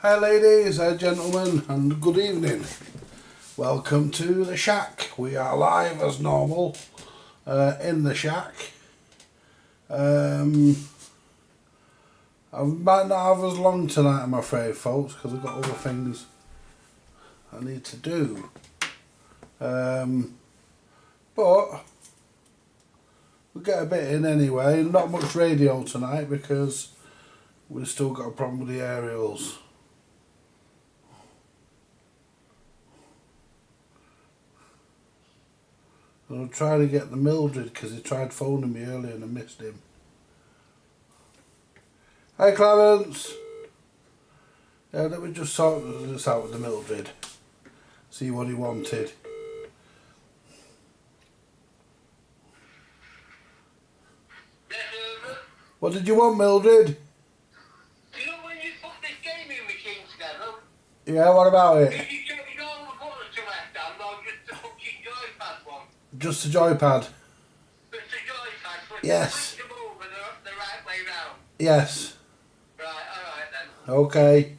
Hi ladies, hi gentlemen, and good evening. Welcome to the shack. We are live as normal in the shack. I might not have as long tonight, I'm afraid, folks, because I've got other things I need to do. But we'll get a bit in anyway. Not much radio tonight because we've still got a problem with the aerials. I'll try to get the Mildred because he tried phoning me earlier and I missed him. Hi Clarence! Yeah, let me just sort this out with the Mildred. See what he wanted. What did you want, Mildred? You know when you put this gaming machine together? Yeah, what about it? Did you change all the buttons to left hand or just the fucking joypad one? Just a joypad. Just the joypad, so it's Yes. to move and the right way round. Yes. Right, alright then. Okay.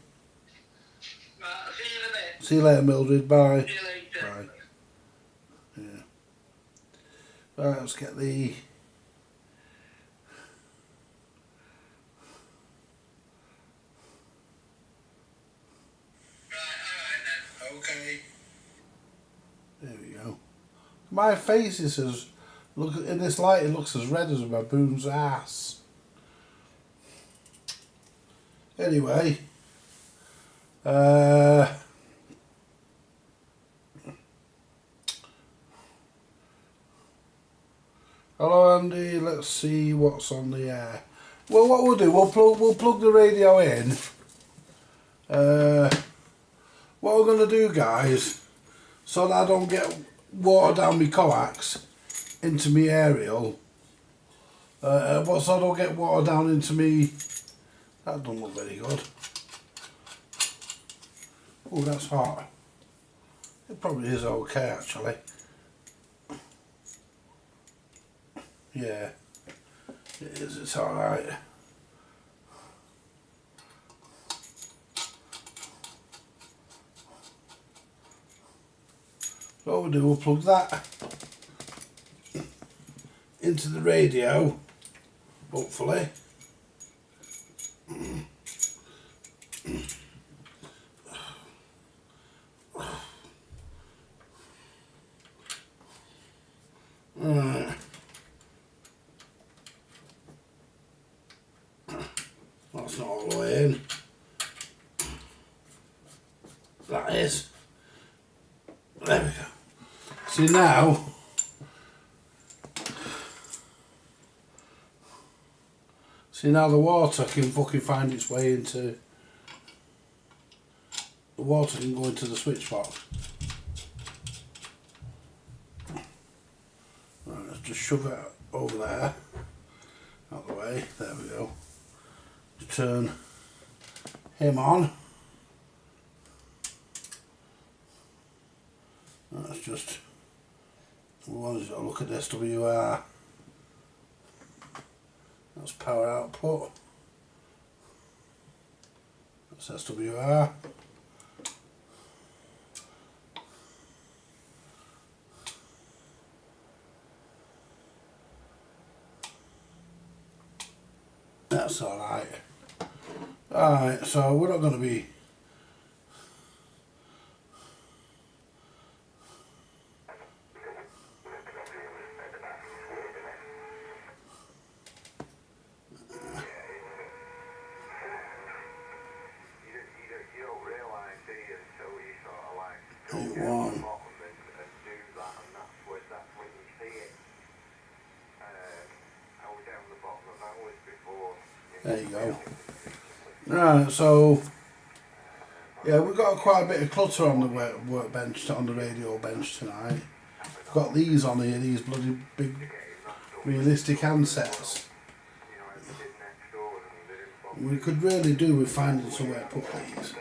Right, I'll see you in a bit. See you later, Mildred. Bye. See you later. Bye. Yeah. Right, let's get the... Okay. There we go. My face is as... Look, in this light it looks as red as a baboon's ass. Anyway. Hello Andy, let's see what's on the air. Well, what we'll do, we'll plug the radio in. What we're going to do, guys, so that I don't get water down my coax into me aerial, so I don't get water down into me... That don't look very good. Oh, that's hot. It probably is okay, actually. Yeah, it is, it's alright. So what we'll do, we'll plug that into the radio, hopefully. Right. That's not all the way in. That is. There we go. See now, the water can fucking find its way into, the water can go into the switch box. Right, let's just shove it over there, out of the way, there we go. Turn him on. That's just, we want to look at this SWR. That's power output. That's SWR. That's alright. Alright, so we're not going to be... There you go. Right, so yeah, we've got quite a bit of clutter on the workbench, on the radio bench tonight. We've got these on here, these bloody big realistic handsets. We could really do with finding somewhere to put these.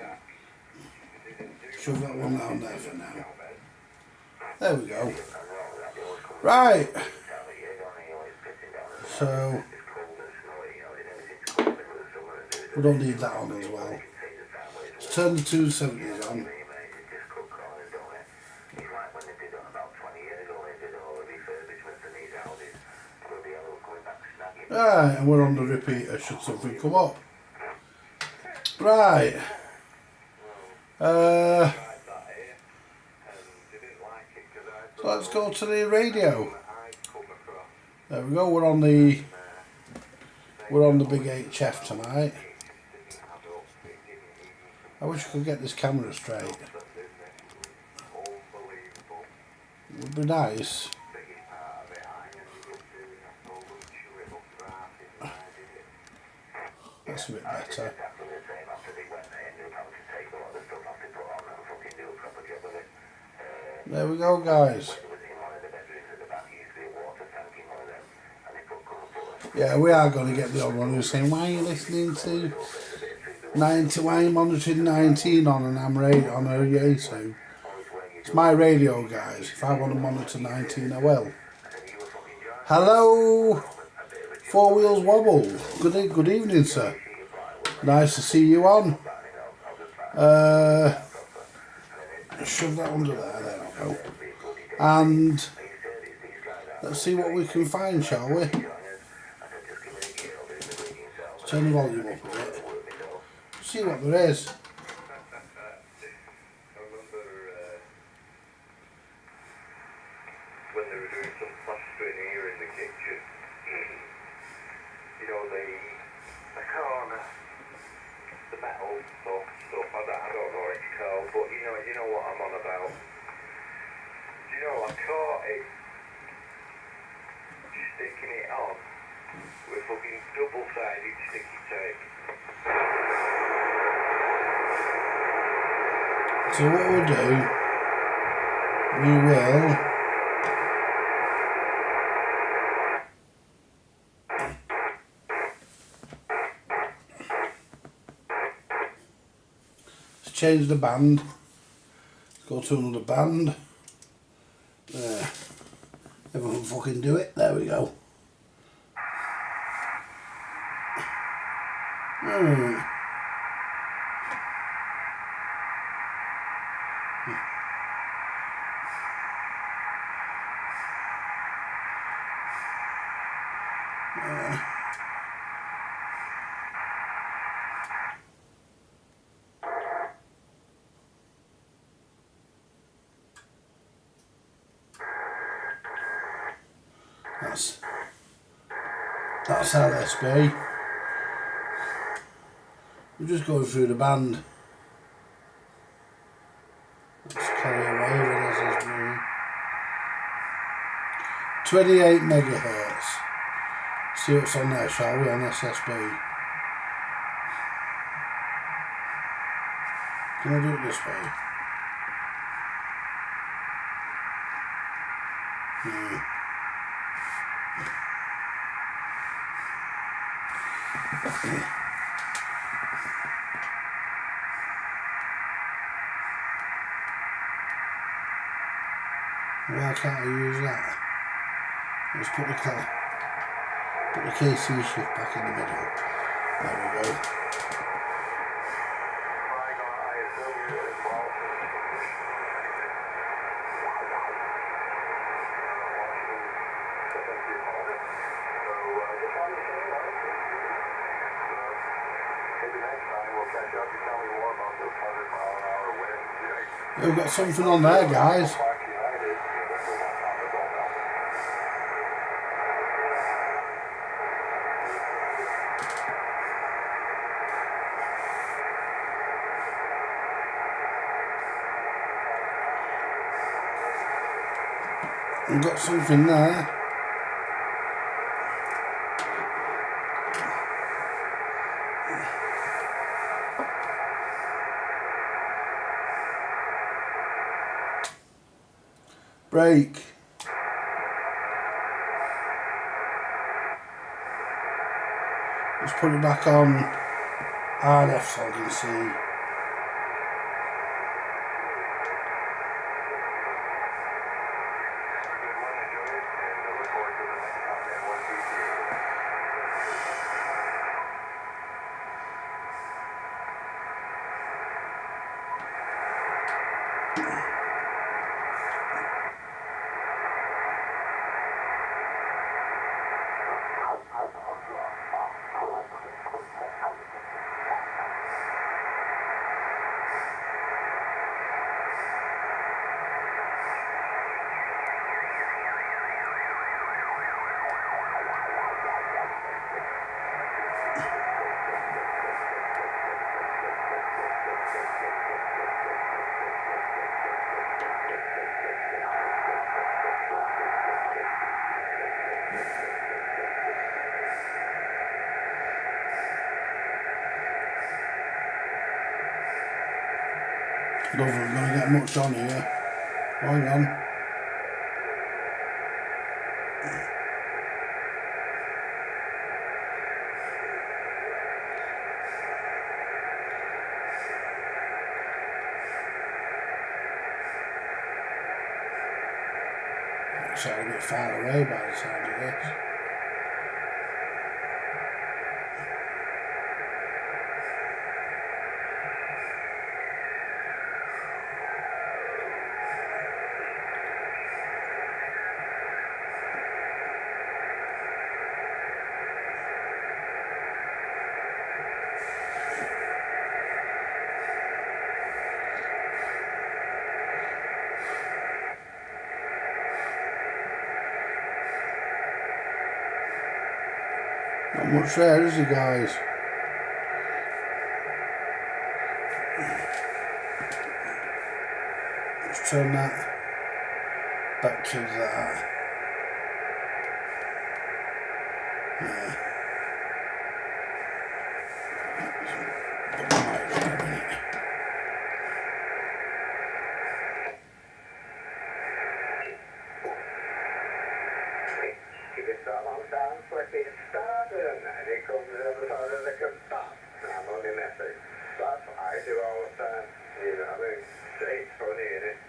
Shove that one down there for now. There we go. Right. So we don't need that on as well. Let's turn the 270s on. Right, and we're on the repeater should something come up. Right. So let's go to the radio. There we go, we're on the big HF tonight. I wish I could get this camera straight. It would be nice. That's a bit better. There we go, guys. Yeah, we are going to get the odd one who's saying, why are you listening to 90, why are you monitoring 19 on an AM radio on a Yaesu? It's my radio, guys. If I want to monitor 19, I will. Hello, Four Wheels Wobble. Good evening, sir. Nice to see you on. Shove that under there we go. And let's see what we can find, shall we? Turn the volume up a bit. See what there is. When they were doing some plastering here in the kitchen, you know, the corner, the metal stuff, I don't know what it's called, but you know what I'm on about. Do you know, I caught it sticking it on with fucking double-sided sticky tape. So what we'll do, we will change the band. Let's go to another band. There. Everyone fucking do it. There we go. That's LSB. We're just going through the band. Let's carry away with SSB. 28 megahertz. See what's on there, shall we, on SSB? Can I do it this way? No. Why can't I use that? Let's put the KC shift back in the middle. There we go. We've got something on there, guys. We've got something there. Break. Let's put it back on RF so I can see. don't think we're going to get much on here. Hang on. It's all a bit far away by the sound of this. Not much there, is he, guys? Let's turn that back to that. Yeah. Put the mic there a minute. Give it that long time, flip it started, and it comes the other side of the combat. I'm only messing. That's what I do all the time. You know what I mean? It's funny, isn't it?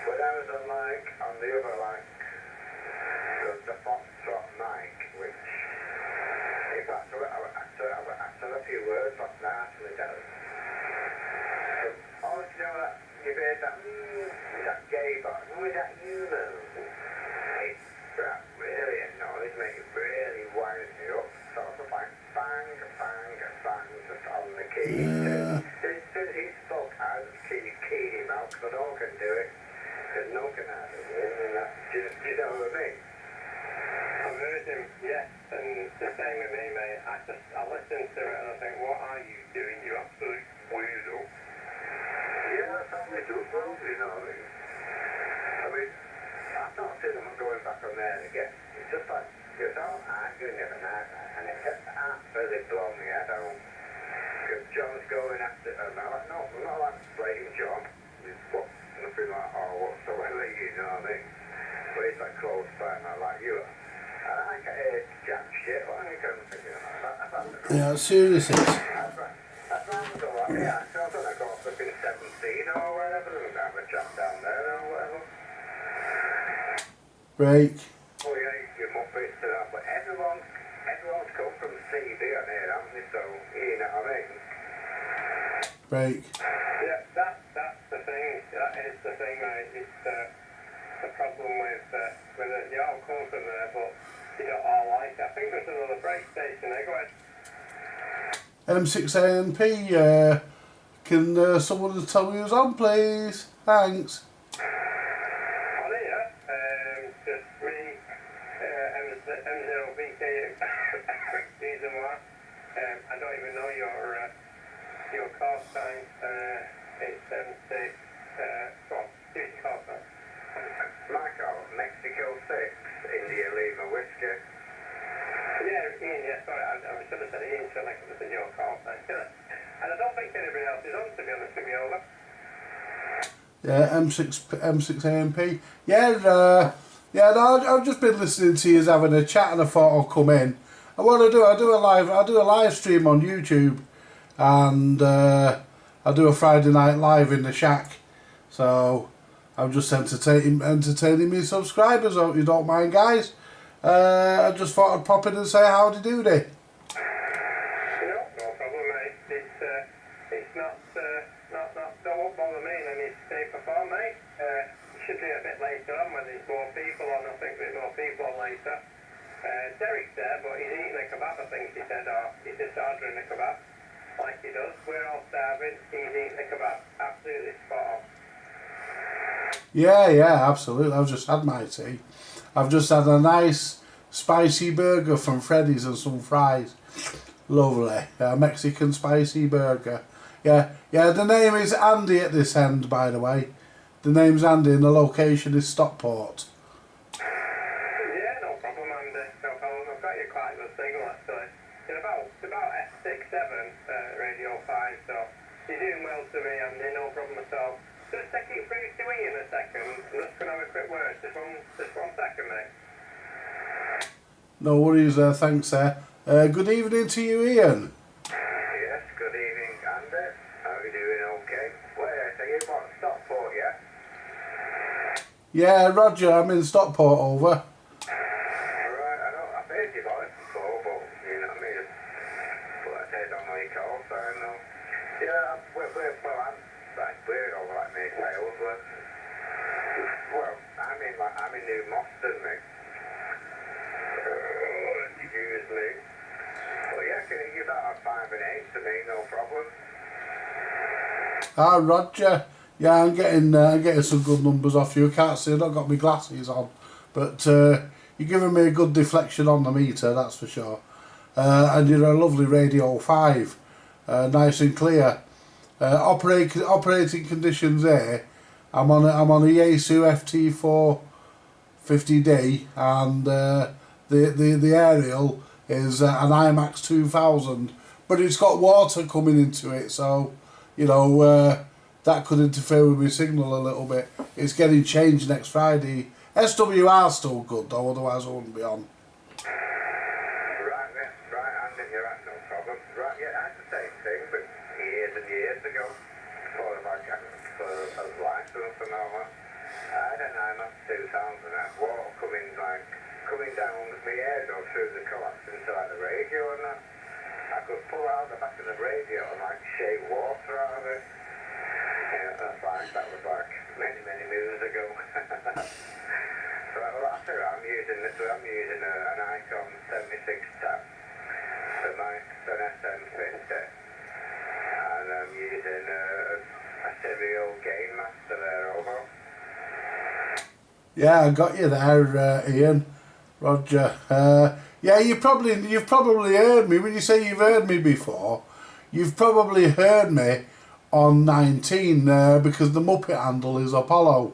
When I was on the other there's the Foxtrot mic, which, in fact, I said a few words last night, actually, does. Oh, you know that, you've heard that, is that gay box? No, is that you, though? That really annoys me, it really winds me up, sort of like bang, bang, bang, just on the keys. Yeah. As soon as he spoke, I just keyed him out, because no one can do it, because no one can handle it, and that, do you know what I mean? I've heard him, yes, and the same with me, mate. I listen to it and I think, what are you doing, you absolute weirdo? Yeah, that's how they do it, you know what I mean? I mean, I've not seen them going back on there again. It's just like, you're all arguing the other night, and it just absolutely blown me head home. Because John's going after them. I'm like, no, we're not allowed to blame John. He's nothing like, whatsoever, you know what I mean? But he's like close by, and I'm like, you are. And I can't hear jack shit. What are you going to think of that? Yeah, serious is. That's right. That's right. So, yeah, so I'm going to go flipping 17 or whatever, and have a chat down there or whatever. Break. Oh yeah, your Muppets and that, but everyone's come from CD on here, haven't they? So, you know what I mean? Break. Yeah, that's the thing. That is the thing, mate. It's the problem with it. You all come from there, but you don't all like it. I think there's another break station there. Go ahead. M6ANP, can someone tell me who's on, please? Thanks. On here, just me, M0BK, season 1. I don't even know your call sign. It's M6. Go on, give us your call sign. Michael, Mexico 6, India Lima Whiskey. Yeah, Ian, yeah, sorry, I should have said Ian, so I could have said your call sign, should I? And I don't think anybody else is on, to be honest with you, over. Yeah, M6ANP. Yeah, no, I've just been listening to you having a chat, and I thought I'll come in. And what I do a live stream on YouTube, and I do a Friday night live in the shack. So I'm just entertaining my subscribers. Hope you don't mind, guys. I just thought I'd pop in and say howdy doody. No problem, mate. It's not, don't bother me in any shape or form, mate. It should be a bit later on when there's more people on. I think there's more people on later. Derek's there, but he's eating a kebab, I think he said, or he's just ordering a kebab, like he does. We're all starving, he's eating a kebab. Absolutely spot on. Yeah, absolutely. I've just had my tea. I've just had a nice spicy burger from Freddy's and some fries. Lovely. Mexican spicy burger. Yeah, the name is Andy at this end, by the way. The name's Andy and the location is Stockport. Yeah, no problem, Andy. No problem. I've got you quite a good signal, actually. It's about S67, Radio 5, so you're doing well to me, Andy, no problem at all. Just take it through to Ian a second. I'm just going to have a quick word. Just one second, mate. No worries, thanks there. Good evening to you, Ian. Yes, good evening, Andy. How are you doing? Okay. Where? So you want Stockport, yeah? Yeah, Roger, I'm in Stockport, over. Right, I know. I've heard your voice before, but you know what I mean. But I said I don't know your call, so I know. Yeah, we're all like me, Salesworth. Well, I'm in New Moston, mate. Excuse me. But yeah, can you give that a 5 and 8 to me, no problem. Ah, Roger. Yeah, I'm getting some good numbers off you. I can't see, I've not got my glasses on. But you're giving me a good deflection on the meter, that's for sure. And you're a lovely Radio 5. Nice and clear. Operating conditions there. I'm on a Yaesu FT4 50D, and the aerial is an IMAX 2000, but it's got water coming into it, so you know that could interfere with my signal a little bit. It's getting changed next Friday. SWR's still good though, otherwise I wouldn't be on. Right, yeah, right, Andy, you're right, no problem. Right, yeah, I had the same thing, but years and years ago, before I got a license and all that, I had an IMAX 2000 and that water coming down my head or through the collapse into like the radio and that. I could pull out the back of the radio and like shake water out of it. Yeah, that was like many moons ago. So that's it. I'm using an Icon 76 tab, the mic's an SM50, and I'm using a stereo Gain Master there, over. Yeah, I got you there, Ian. Roger. Yeah, you've probably heard me. When you say you've heard me before, you've probably heard me on 19 because the Muppet handle is Apollo.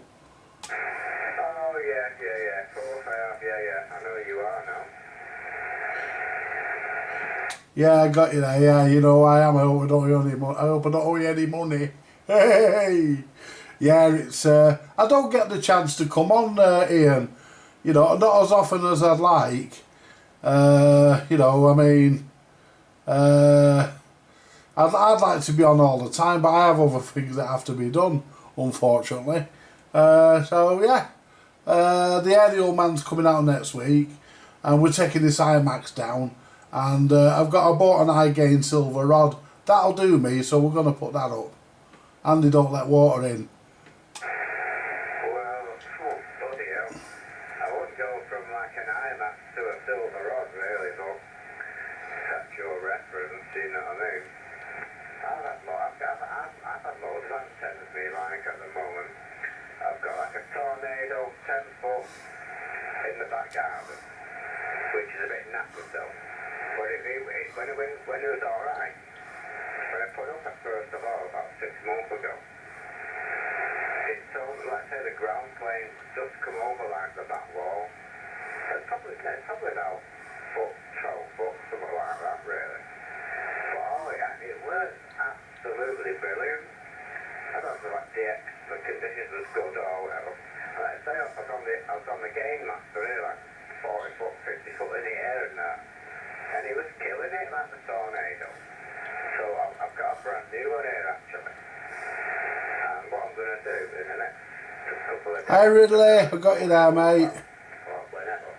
Oh yeah. Of course I have. Yeah. I know who you are now. Yeah, I got you there. Yeah, you know I am. I hope I don't owe you any money. Hey. Yeah, it's. I don't get the chance to come on, Ian. You know, not as often as I'd like. You know, I mean, I'd like to be on all the time, but I have other things that have to be done, unfortunately. So yeah, the aerial man's coming out next week, and we're taking this IMAX down, and I bought an iGain silver rod. That'll do me, so we're gonna put that up. Andy don't let water in. Well, bloody hell. I wouldn't go from like an IMAX to a silver rod, really, but that's your reference, you know what I mean? I've had loads of antennas me like at the moment. I've got like a Tornado 10-foot in the back garden, which is a bit knackered though. But when it was alright, when I put it up first of all about 6 months ago, it's so, let's say the ground plane just come over like the back wall. It's probably about 12 foot, something like that really. But oh yeah, it was absolutely brilliant. I don't know like the conditions was good or whatever. Like I say, I was on the Gain Master here, like 40 foot, 50 foot in the air and that. And he was killing it like the Tornado. So I've got a brand new one here actually. And what I'm going to do in the next couple of days... Hi Ridley, I got you there, mate. Or whenever.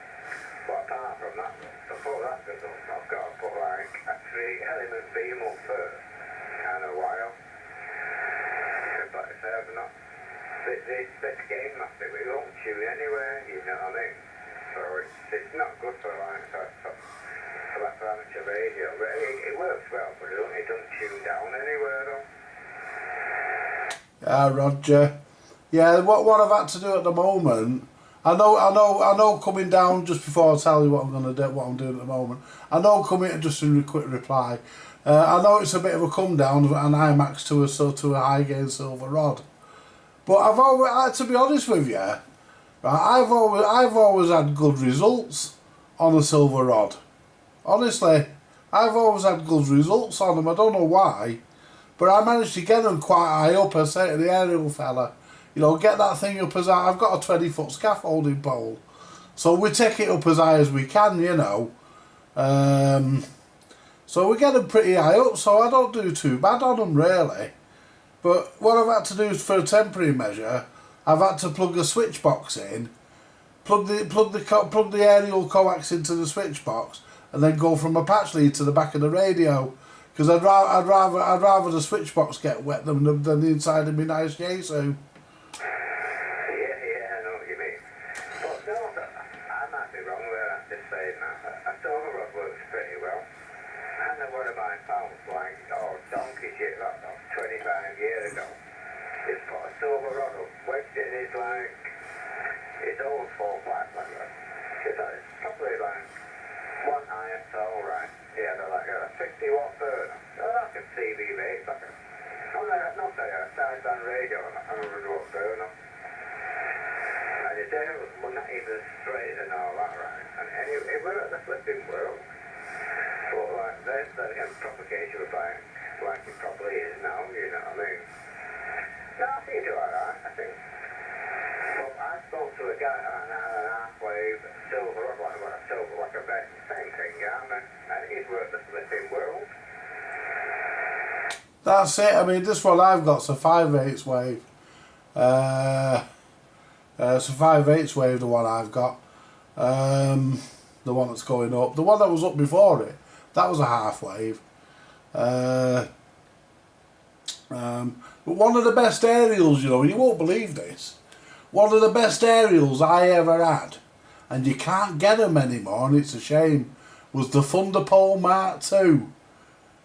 But apart from that, before that goes up, I've got to put like a 3-element beam up first. Kind of while. Because like I say, I've not... This Gain Master, we won't tune anywhere, you know what I mean? So it's not good for like... For that amateur radio. But it works well, but it doesn't tune down anywhere though. Roger. Yeah, what I've had to do at the moment, I know coming down, just before I tell you what I'm going to do, what I'm doing at the moment, I know coming, just a quick reply, I know it's a bit of a come down, an IMAX to a high gain silver rod, but I've always, to be honest with you, right, I've always had good results on a silver rod. Honestly, I've always had good results on them. I don't know why, But I managed to get them quite high up. I say to the aerial fella, you know, get that thing up as high. I've got a 20-foot scaffolding pole, so we take it up as high as we can, you know. So we get them pretty high up, so I don't do too bad on them really. But what I've had to do for a temporary measure, I've had to plug a switch box in, plug the aerial coax into the switch box, and then go from a patch lead to the back of the radio. Because I'd rather the switch box get wet than the inside of my nice Yaesu. Yeah, I know what you mean. But no, I might be wrong there at this saying that. A silver rod works pretty well. And then one of my pals, like, donkey shit, like 25 years ago, he's put a silver rod up, wedged it in his old 4-pipe lever. It's probably like 1 ISO, right? He had a 50-watt burner. Like a CB base, like a, a Southdown radio on a 100-watt burner. And his air was not even straight and all that, right? And it was at the flipping world. But like, there's again, propagation was like it probably is now, you know what I mean? No, I think you do alright, I think. Well, I spoke to a guy on an half-wave silver, like a red, same thing, yeah, and he's worth the flipping world. That's it. I mean, this one I've got's a 5/8 wave. It's a 5/8 wave, the one I've got. The one that's going up. The one that was up before it, that was a half wave. But one of the best aerials, you know, you won't believe this. One of the best aerials I ever had, and you can't get them anymore, and it's a shame, was the Thunderpole Mark II.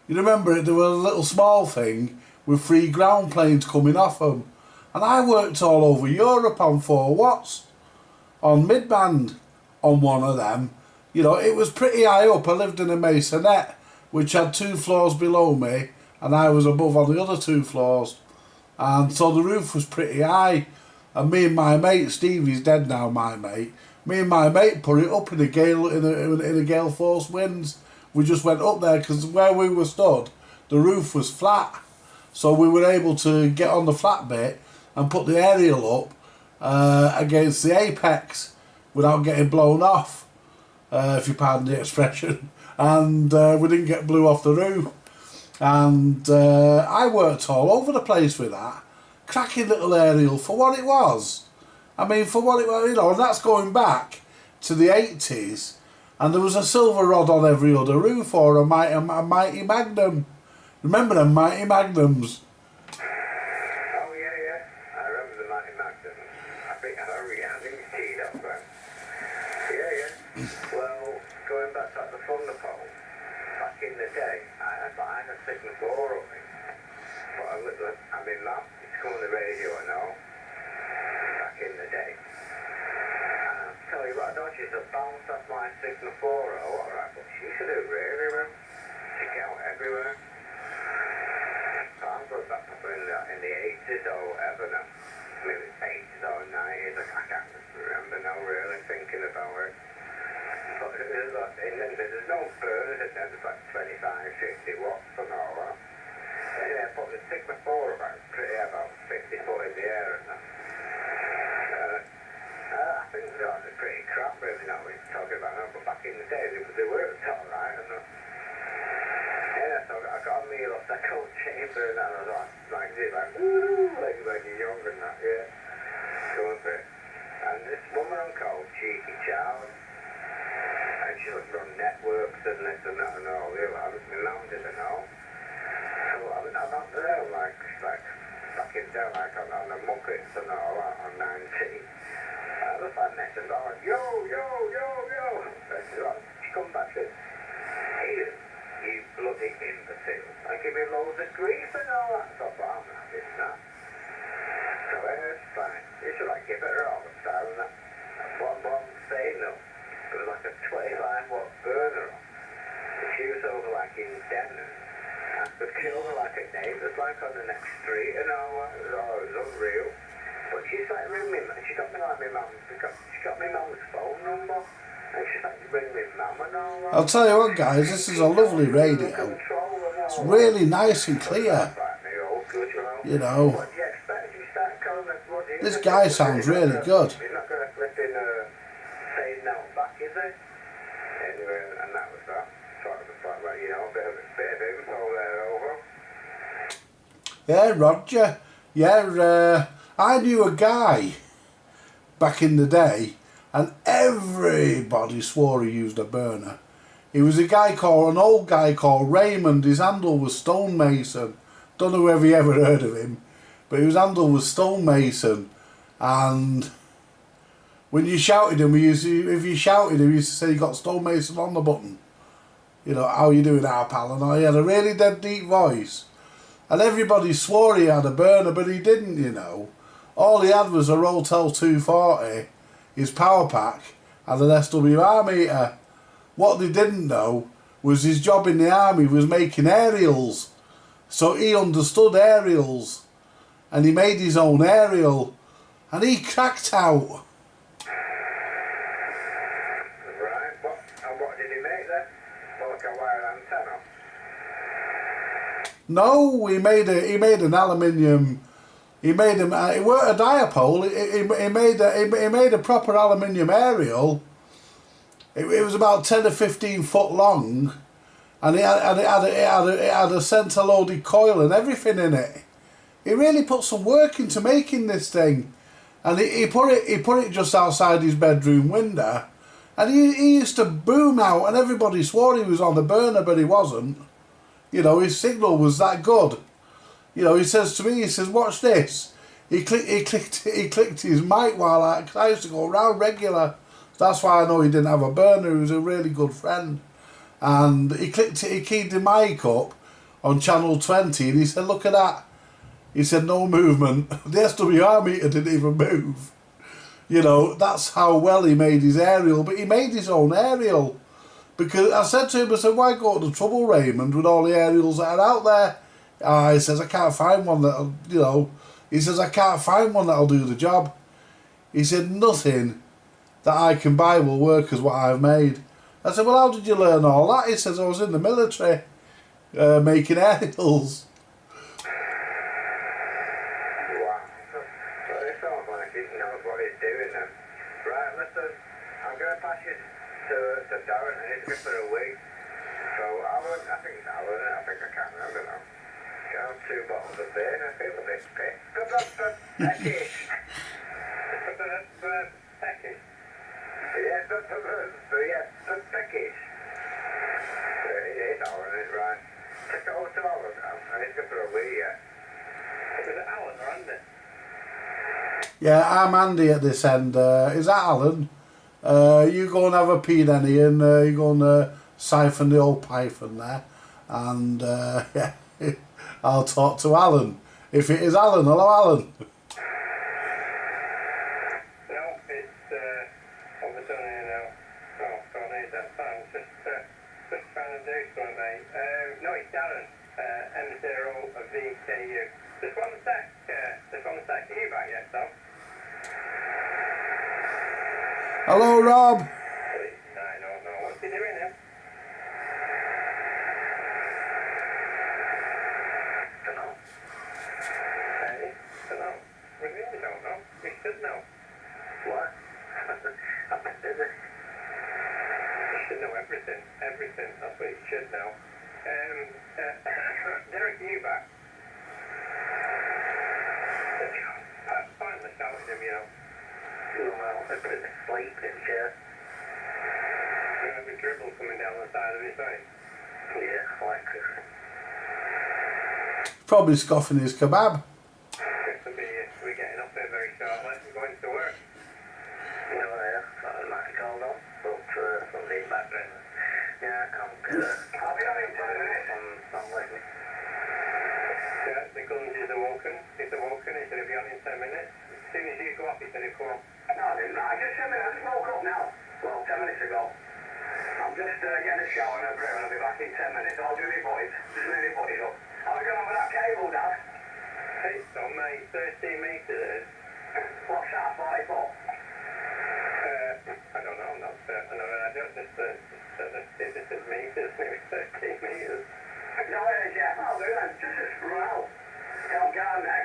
You remember it? There was a little small thing with 3 ground planes coming off them. And I worked all over Europe on 4 watts, on mid-band, on one of them. You know, it was pretty high up. I lived in a maisonette, which had 2 floors below me, and I was above on the other 2 floors. And so the roof was pretty high. And me and my mate, Stevie's dead now, my mate. Me and my mate put it up in a gale force winds. We just went up there because where we were stood, the roof was flat. So we were able to get on the flat bit and put the aerial up against the apex without getting blown off, if you pardon the expression. And we didn't get blew off the roof. And I worked all over the place with that. Cracking little aerial for what it was. I mean, for what it was, you know, and that's going back to the 80s. And there was a silver rod on every other roof, or a Mighty Magnum. Remember them Mighty Magnums? Oh, yeah. I remember the Mighty Magnum. I think it's teed up then. Yeah. Well, going back to the Thunderpole, back in the day, I had a Sigma 4 up me. But I mean, Mum, it's come on the radio and all, back in the day. And I'll tell you what, I don't used to bounce off my Sigma 4 or alright, but she used to do really well. She get out everywhere. So I'm going back probably in the 80s or whatever now. Maybe 80s or 90s, I can't remember now really thinking about it. But there's no burners in there, there's like 25, 50 watts and all that. Yeah, but the Sigma 4 about 50 foot in the air and that. I think they're pretty crap really now we're talking about now, but back in the day they worked alright and that. Yeah, so I got a Milos Echo chamber and that, and I was like, woo, like you're young and that, yeah. Going for it. And this woman called Cheeky Charlie, and she would run networks and this and that and all, I was mounted and all. So I'm not there like back in there like on the Muppets and all that on 19. I was like messing around, yo. She come back and said, hey, you bloody imbecile. I give you loads of grief and all that. So I thought, I'm not having that. So it's fine. You should give her all the time and that. That's what I'm saying though. It was like a 25-watt burner. She was over in Denver. I could kill her like a neighbour, on the next street and all that. It was unreal. But she's ring me, she got me my mum, she got my mum's phone number, and she's ring me mum and all that. I'll tell you what, guys, this is a lovely radio. It's really nice and clear. You know, What do you expect? You start calling the bloody... this guy sounds really good. He's not going to flip in saying no back, is he? Anyway, and that was that. Sort of just like, well, you know, a bit of info there over. Yeah, Roger. Yeah, I knew a guy back in the day, and everybody swore he used a burner. He was an old guy called Raymond. His handle was Stonemason. Don't know if you ever heard of him, but his handle was Stonemason. And when you shouted him, if you shouted him, he used to say you got Stonemason on the button. You know, how you doing now, pal? And he had a really dead deep voice. And everybody swore he had a burner, but he didn't, you know. All he had was a Rotel 240, his power pack, and an SWR meter. What they didn't know was his job in the army was making aerials. So he understood aerials. And he made his own aerial. And he cracked out. Right, and what did he make then? Well, like a wire antenna. No, he made an aluminium. He made him. It weren't a dipole. He made a proper aluminium aerial. It was about 10 or 15 foot long, and it had a centre loaded coil and everything in it. He really put some work into making this thing, and he put it just outside his bedroom window, and he used to boom out, and everybody swore he was on the burner, but he wasn't. You know, his signal was that good. You know, he says to me, he says, "Watch this." He clicked his mic while I used to go around regular. That's why I know he didn't have a burner. He was a really good friend, and he keyed the mic up on channel 20, and he said, "Look at that." He said, "No movement." The SWR meter didn't even move. You know, that's how well he made his aerial. But he made his own aerial. Because I said to him, I said, "Why go to the trouble, Raymond, with all the aerials that are out there?" He says, "I can't find one that'll, you know," he says, "I can't find one that'll do the job." He said, "Nothing that I can buy will work as what I've made." I said, "Well, how did you learn all that?" He says, "I was in the military, making aerials." Wow. So it sounds like he knows what he's doing then. Right, listen, I'm going to pass you to Darren, and he's good for a week. So Alan, I think it's Alan, I can't remember now. Down 2 bottles of beer, and I feel a bit pissed. Good luck, sir. Peckish. Peckish. Yes, that's peckish. It is Alan, is right. Take it over to Alan now, and he's good for a week, yeah. Was it Alan or Andy? Yeah, I'm Andy at this end. Is that Alan? You go and have a pee, Denny, and you go and siphon the old python there. And yeah, I'll talk to Alan. If it is Alan, hello Alan. No, it's what we're doing here now. Oh, don't need that phone. Just trying to do something, mate. No, it's Darren, M0VKU. Just one sec. Are you back yet, Tom? Hello Rob. I don't know. What's he doing here? Don't know. Hey, don't know. We really don't know. We should know. What? I'm busy. You should know everything. Everything. That's what you should know. Derek, are you back? Finally shouted him, you know. Well, a bit of sleep in chair. Every dribble coming down the side of his face. Yeah, like Probably scoffing his kebab. We'll be getting up there very shortly and going to work. yeah, that might be called on. But somebody's back then. Yeah, I'm good. I'll be on in 10 minutes. I'm listening. Yeah, the guns is awoken. He's awoken. He's going to be on in 10 minutes. As soon as you go off, he's going to come on. No, I didn't. I just 10 minutes. I just woke up now. Well, 10 minutes ago. I'm just getting a shower and a brew, and I'll be back in 10 minutes. I'll do the boys. Just lay the bodies up. How are we going on with that cable, Dad? Hey, so mate, 13 metres. What's that, 44? I don't know. I'm not certain of it. I don't just this is metres. Maybe 13 metres. No, it is, yeah. I'll do that. Just run out. I'm going next.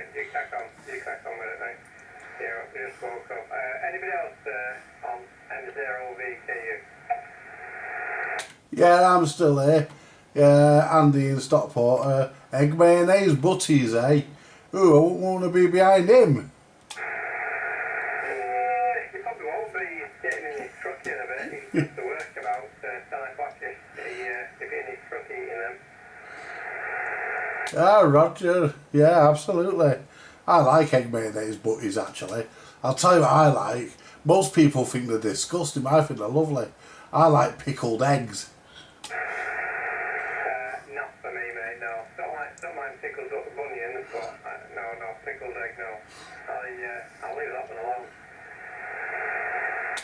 mate. You crack on. You crack on with it, mate. Yeah, we just woke up. Anybody else on M0VKU? Yeah, I'm still here. Yeah, Andy in Stockport. Egg mayonnaise butties, eh? Ooh, I wouldn't want to be behind him. You probably won't be getting in his truck in a bit. He used to work about 10 o'clock if in his truck eating them. Ah, Roger. Yeah, absolutely. I like egg mayonnaise butties, actually. I'll tell you what I like. Most people think they're disgusting, but I think they're lovely. I like pickled eggs. Not for me, mate, no. Don't mind pickled onions, but no, pickled egg, no. I'll leave that one alone.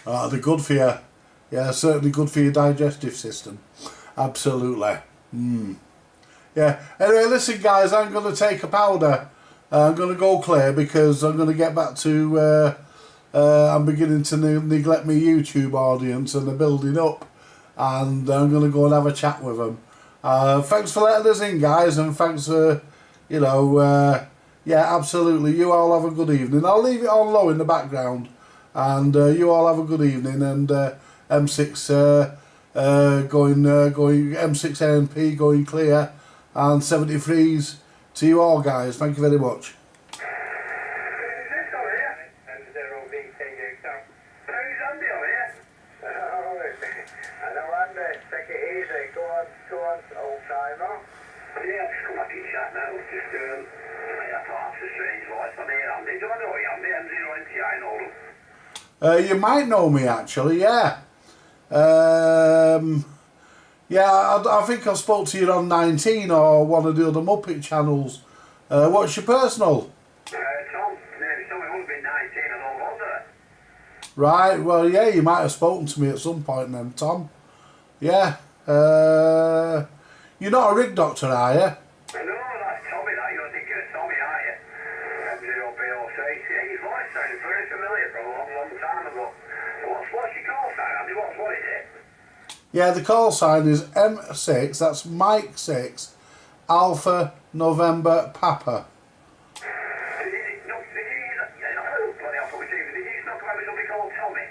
Ah, they're good for you. Yeah, certainly good for your digestive system. Absolutely. Yeah. Anyway, listen, guys, I'm going to take a powder. I'm going to go clear because I'm going to get back to... I'm beginning to neglect my YouTube audience and they're building up. And I'm going to go and have a chat with them. Thanks for letting us in, guys, and thanks for, yeah, absolutely. You all have a good evening. I'll leave it on low in the background. And you all have a good evening. And M6 going M6 ANP going clear. And 73s to you all, guys. Thank you very much. You might know me actually, yeah. Yeah, I think I spoke to you on 19 or one of the other Muppet channels. What's your personal? Tom, nearly someone would have been 19 and all older. Right, well, yeah, you might have spoken to me at some point then, Tom. Yeah. You're not a rig doctor, are you? No, that's Tommy, that. You're thinking of Tommy, are you? M0PO6. Yeah, his voice sounded very familiar from a long time ago. So what's your call sign, Andy? What is it? Yeah, the call sign is M6, that's Mike 6, Alpha November Papa. Did you not come out with somebody called Tommy?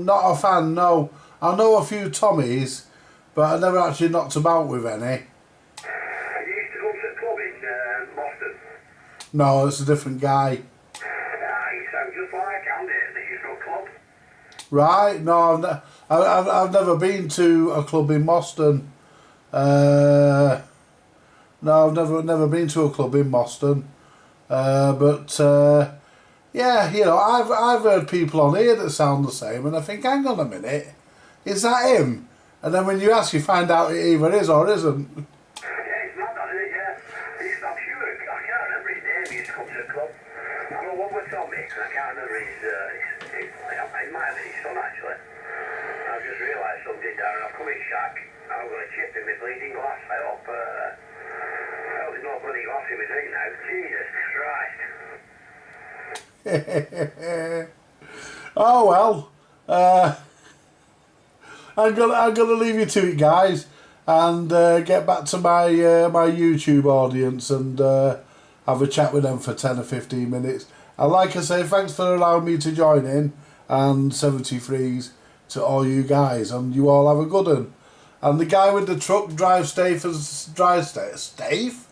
Not a fan, no. I know a few Tommies, but I never actually knocked about with any. You used to go to the club in Boston. No, it's a different guy. You sound just like Andy at the Heathrow Club. Right? No, I've never been to a club in Boston. No, I've never been to a club in Boston. But yeah, I've heard people on here that sound the same, and I think, hang on a minute, is that him? And then when you ask, you find out it either is or isn't. Yeah, it's not that, is it? Yeah. I'm sure, I can't remember his name. He used to come to the club. I know one with Tommy, and I can't remember it might have been his son, actually. I've just realised something down, and I've come in shack. I've got a chip in my bleeding glass. I hope there's no bloody glass in my drink now. Jesus Christ. Oh well. I'm gonna leave you to it, guys, and get back to my my YouTube audience and have a chat with them for 10 or 15 minutes. And like I say, thanks for allowing me to join in, and 73s to all you guys, and you all have a good one. And the guy with the truck, drive safe and stay safe.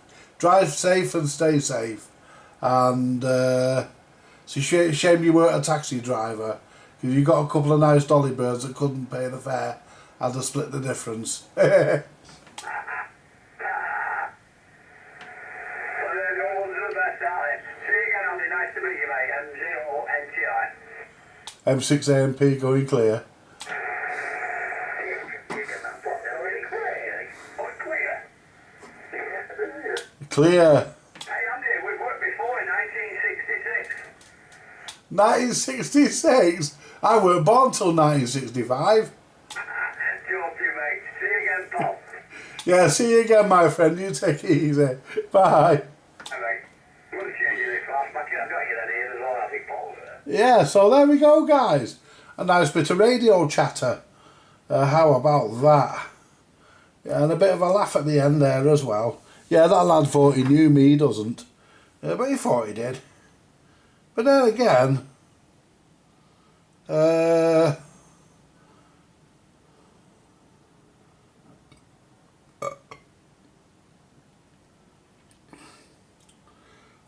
And it's a shame you weren't a taxi driver, because you got a couple of nice dolly birds that couldn't pay the fare, had to split the difference. Well, there you go. We'll do the best out of it. See you again, Andy. Nice to meet you, mate. M0NTI. M6 AMP going clear. Clear. Hey, Andy, we've worked before in 1966. 1966? I weren't born till 1965. Joking, mate. See you again, Paul. Yeah, see you again, my friend. You take it easy. Bye. Alright. I'm going to change you the class back in. I've got you then here as well, I think, Paul. Yeah, so there we go, guys. A nice bit of radio chatter. How about that? Yeah, and a bit of a laugh at the end there as well. Yeah, that lad thought he knew me, he doesn't. But he thought he did. But then again, oh,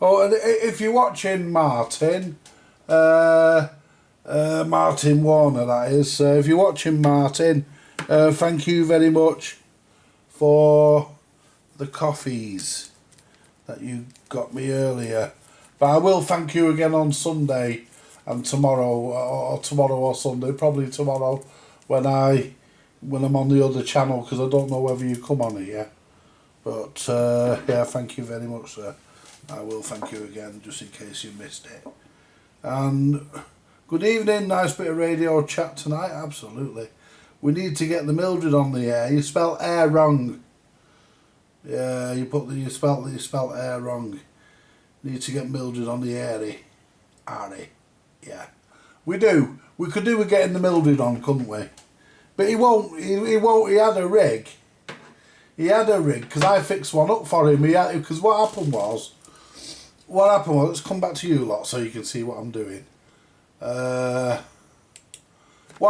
and if you're watching Martin, Martin Warner, that is. If you're watching Martin, thank you very much for the coffees that you got me earlier. But I will thank you again on Sunday and tomorrow, or Sunday, probably tomorrow when I'm on the other channel, because I don't know whether you come on here. But yeah, thank you very much, sir. I will thank you again, just in case you missed it. And good evening, nice bit of radio chat tonight, absolutely. We need to get the Mildred on the air. You spelled air wrong. Yeah, you spelled air wrong. Need to get Mildred on the airy. Airy. Yeah. We do. We could do with getting the Mildred on, couldn't we? But he won't. He won't. He had a rig. He had a rig because I fixed one up for him. Because what happened was, let's come back to you lot so you can see what I'm doing. What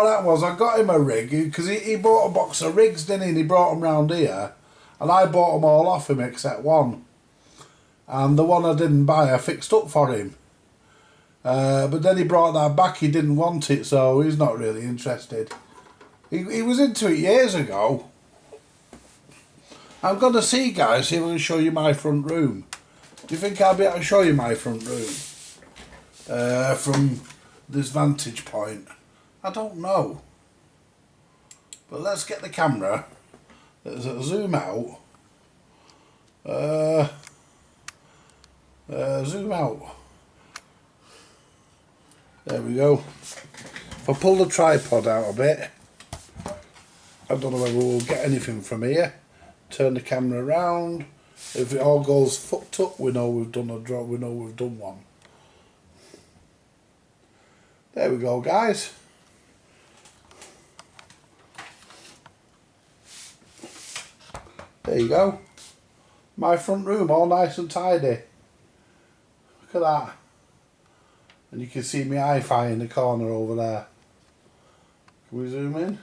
happened was, I got him a rig because he bought a box of rigs, didn't he? And he brought them round here, and I bought them all off him except one. And the one I didn't buy, I fixed up for him. But then he brought that back. He didn't want it, so he's not really interested. He was into it years ago. I'm going to see, guys, see if I can show you my front room. Do you think I'll be able to show you my front room? From this vantage point? I don't know. But let's get the camera. Let's zoom out. Zoom out. There we go. If I pull the tripod out a bit, I don't know whether we'll get anything from here. Turn the camera around. If it all goes fucked up, we know we've done a drop. We know we've done one. There we go, guys. There you go. My front room, all nice and tidy. Look at that. And you can see my hi-fi in the corner over there. Can we zoom in?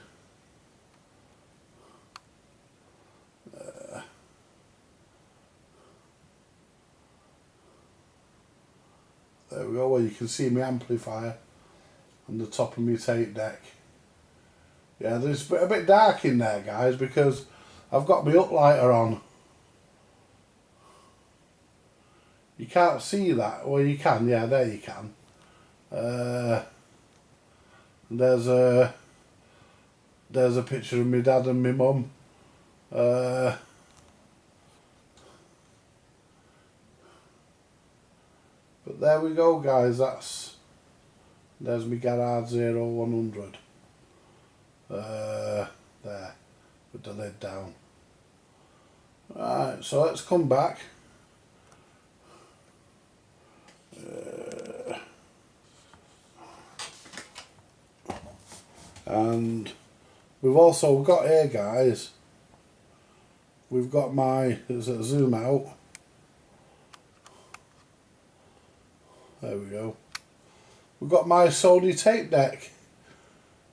There we go. Well, you can see my amplifier on the top of my tape deck. Yeah, there's a bit dark in there, guys, because I've got my uplighter on. You can't see that. Well, you can. Yeah, there you can. There's a picture of my dad and my mum. But there we go, guys. There's my Garage 0100. There, with the lid down. Right, so let's come back. And we've also got here, guys, we've got there's a zoom out. There we go. We've got my Sony tape deck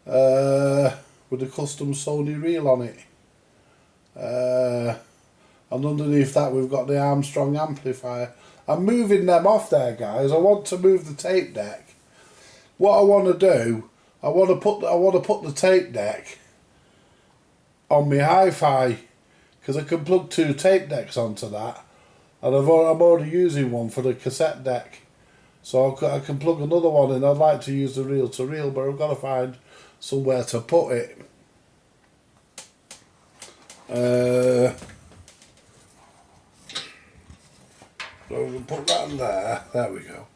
with a custom Sony reel on it. And underneath that we've got the Armstrong amplifier. I'm moving them off there, guys. I want to move the tape deck. What I want to do, I want to put the tape deck on my hi-fi, because I can plug two tape decks onto that, and I'm already using one for the cassette deck, so I can plug another one in. I'd like to use the reel-to-reel, but I've got to find somewhere to put it. So we can put that in there. There we go.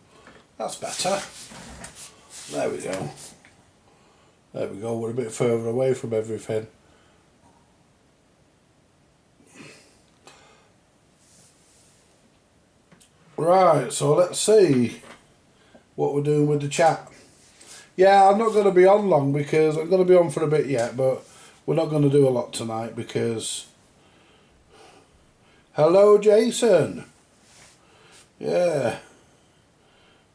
That's better. There we go. There we go. We're a bit further away from everything. Right, so let's see what we're doing with the chat. Yeah, I'm not going to be on long, because I'm going to be on for a bit yet, but we're not going to do a lot tonight because Hello, Jason. Yeah.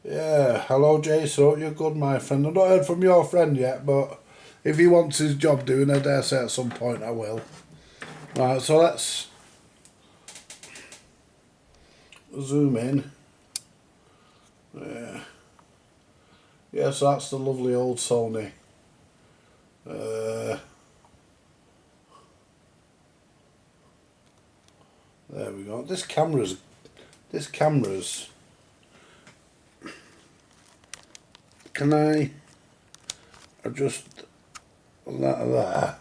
Yeah, hello, Jason. Hope you're good, my friend. I've not heard from your friend yet, but if he wants his job doing, I dare say at some point I will. Right, so let's zoom in. Yeah. Yeah, so that's the lovely old Sony. There we go. This camera's can I adjust that there?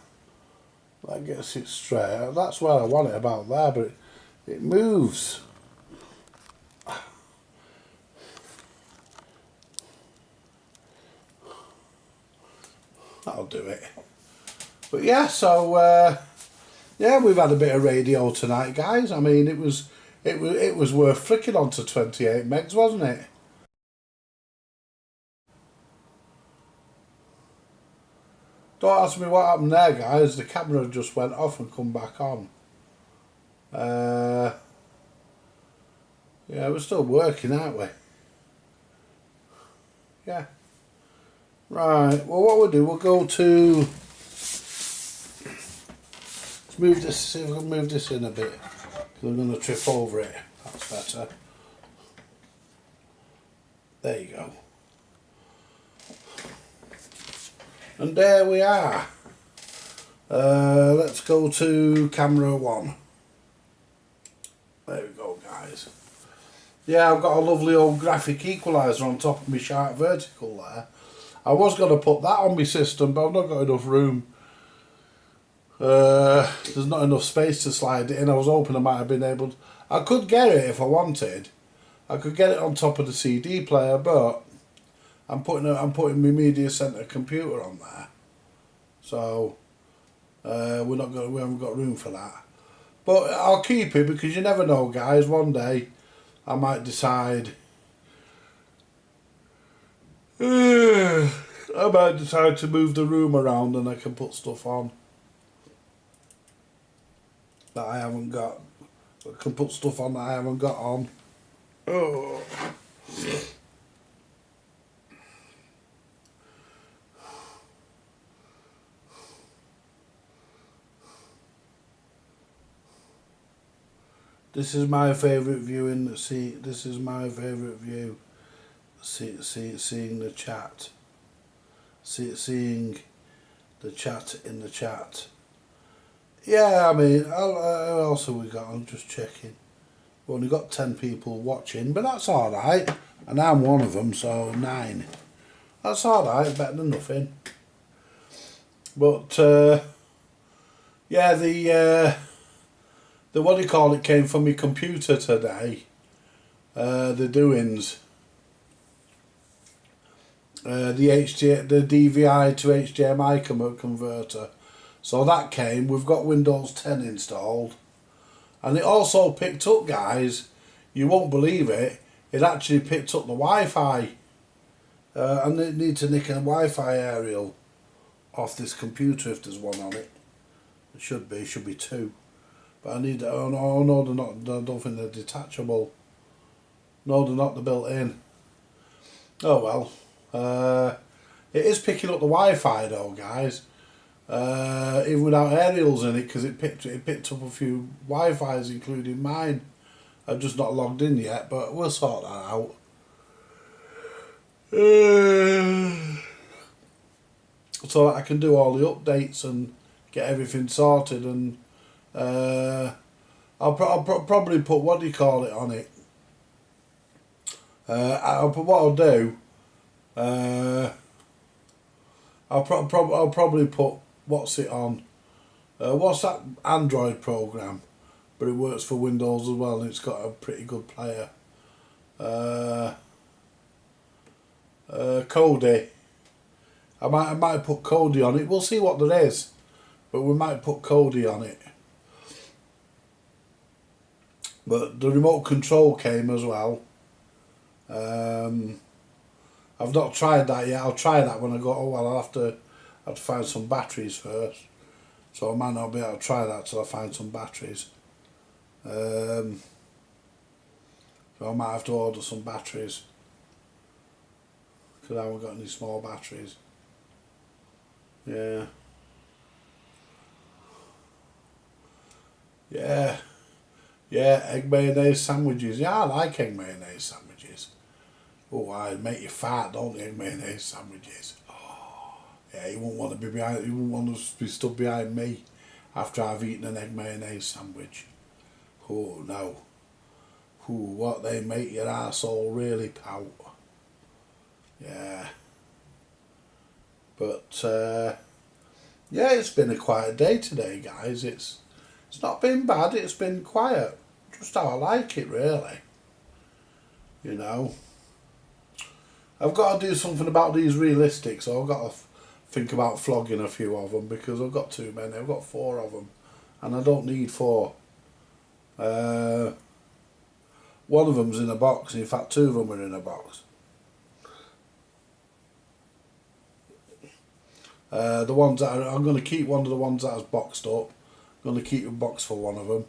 That gets it straight. That's where I want it, about there, but it moves. That'll do it. But yeah, so yeah, we've had a bit of radio tonight, guys. I mean, it was worth flicking onto 28 megs, wasn't it? Don't ask me what happened there, guys. The camera just went off and come back on. Yeah, we're still working, aren't we? Yeah. Right. Well, what we'll do, we'll go to. Let's move this. See if we can move this in a bit. We're going to trip over it. That's better. There you go. And there we are. Let's go to camera 1. There we go, guys. Yeah, I've got a lovely old graphic equaliser on top of my Sharp Vertical there. I was going to put that on my system, but I've not got enough room. There's not enough space to slide it in. I was hoping I might have been able to. I could get it if I wanted. I could get it on top of the CD player, but I'm putting my media center computer on there, so we haven't got room for that. But I'll keep it, because you never know, guys. One day I might decide. I might decide to move the room around and I can put stuff on that I haven't got. I can put stuff on that I haven't got on. Oh. This is my favourite view in the seat. This is my favourite view. Seeing the chat. Seeing the chat in the chat. Yeah, I mean, who else have we got? I'm just checking. We've only got 10 people watching, but that's alright. And I'm one of them, so 9. That's alright, better than nothing. But, yeah, the what do you call it came from my computer today. The doings. The DVI to HDMI converter. So that came. We've got Windows 10 installed. And it also picked up, guys, you won't believe it, it actually picked up the Wi-Fi. And they need to nick a Wi-Fi aerial off this computer if there's one on it. It should be 2. But I need, oh no, they're not, I don't think they're detachable. No, they're not, they're built in. Oh well. It is picking up the Wi-Fi though, guys. Even without aerials in it, because it picked up a few Wi-Fis, including mine. I've just not logged in yet, but we'll sort that out. So that I can do all the updates and get everything sorted, and I'll probably put, what do you call it, on it. What I'll do, I'll probably put, what's it on? What's that Android program? But it works for Windows as well, and it's got a pretty good player. Kodi. I might put Kodi on it. We'll see what there is, but we might put Kodi on it. But the remote control came as well. I've not tried that yet. I'll try that when I go. Oh well, I'll have to find some batteries first. So I might not be able to try that till I find some batteries. So I might have to order some batteries because I haven't got any small batteries. Yeah. Yeah. Yeah, egg mayonnaise sandwiches. Yeah, I like egg mayonnaise sandwiches. Oh, I make you fat, don't the egg mayonnaise sandwiches? Oh, yeah, you wouldn't want to be behind. You wouldn't want to be stood behind me after I've eaten an egg mayonnaise sandwich. Oh no. Ooh, what they make your arsehole really pout. Yeah. But yeah, it's been a quiet day today, guys. It's not been bad. It's been quiet, just how I like it, really. You know, I've got to do something about these realistic, so I've got to think about flogging a few of them because I've got too many. I've got 4 of them, and I don't need 4. One of them's in a box. In fact, 2 of them are in a box. The ones that I'm going to keep one of the ones that is boxed up. I'm going to keep a box for one of them.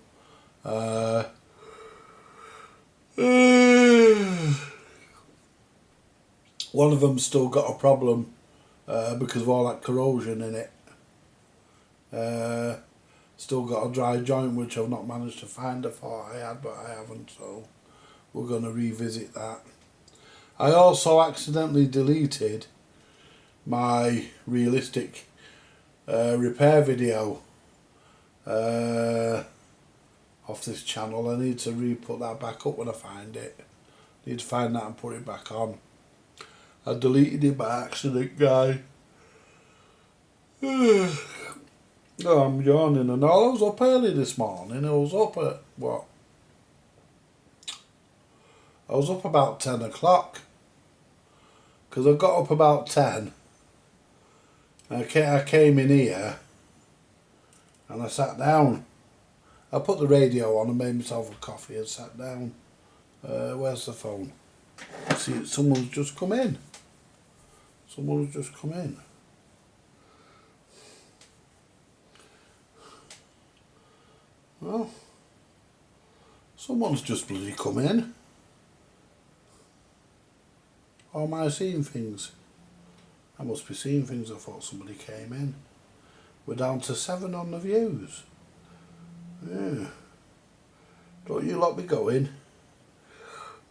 One of them's still got a problem because of all that corrosion in it. Still got a dry joint which I've not managed to find. I thought I had, but I haven't, so we're going to revisit that. I also accidentally deleted my realistic repair video off this channel. I need to re-put that back up when I find it. Need to find that and put it back on. I deleted it by accident, guy. Oh, I'm yawning and all. I was up early this morning. I was up at, what? I was up about 10 o'clock. Because I got up about 10. I came in here and I sat down. I put the radio on and made myself a coffee and sat down. Where's the phone? See, someone's just come in. Someone's just come in. Well, someone's just bloody come in. Or am I seeing things? I must be seeing things. I thought somebody came in. We're down to 7 on the views. Yeah. Don't you lot be going?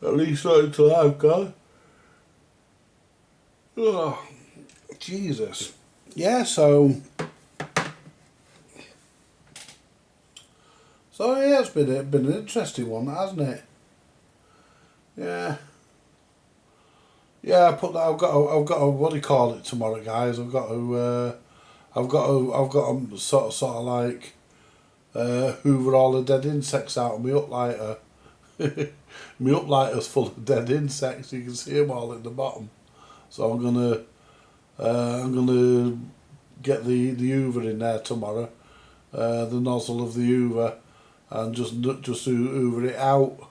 At least not until I've gone. Oh, Jesus. Yeah, so yeah, it's been an interesting one, hasn't it? Yeah. Yeah, I put that. I've got a what do you call it tomorrow, guys? I've got to sort of like hoover all the dead insects out of my uplighter. My uplighter's full of dead insects. You can see them all at the bottom. So I'm gonna get the hoover in there tomorrow, the nozzle of the hoover, and just hoover it out.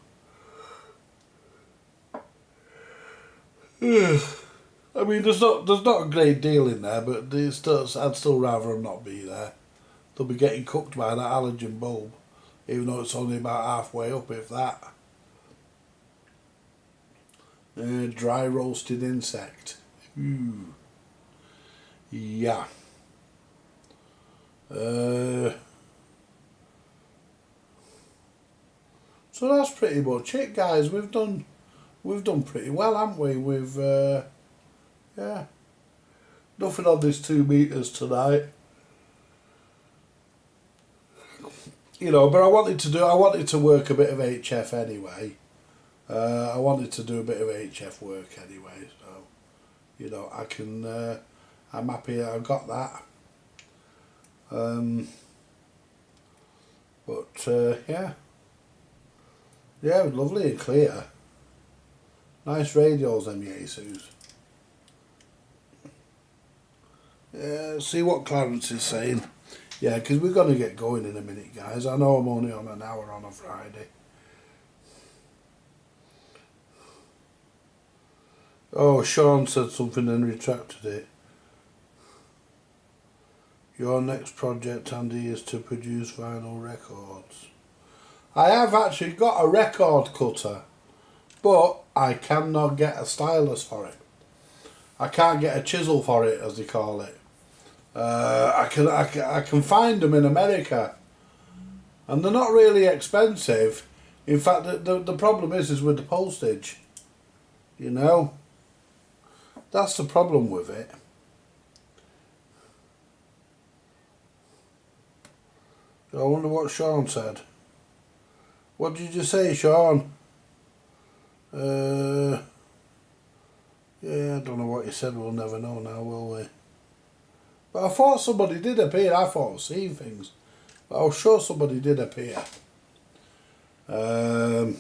I mean, there's not a great deal in there, but I'd still rather them not be there. They'll be getting cooked by that halogen bulb, even though it's only about halfway up, if that. Dry roasted insect. Ooh. Yeah. So that's pretty much it, guys. We've done pretty well, haven't we? Yeah. Nothing on this 2 meters tonight. You know, but I wanted to work a bit of HF anyway. I wanted to do a bit of HF work anyway, so you know I can. I'm happy I got that. But yeah, it was lovely and clear. Nice radios, them Yaesus. Yeah, see what Clarence is saying. Yeah, because we're going to get going in a minute, guys. I know I'm only on an hour on a Friday. Oh, Sean said something and retracted it. Your next project, Andy, is to produce vinyl records. I have actually got a record cutter, but I cannot get a stylus for it. I can't get a chisel for it, as they call it. I can find them in America, and they're not really expensive. In fact, the problem is with the postage. You know, that's the problem with it. I wonder what Sean said. What did you say, Sean? Yeah, I don't know what you said. We'll never know now, will we? But I thought somebody did appear. I thought I was seeing things. But I was sure somebody did appear. But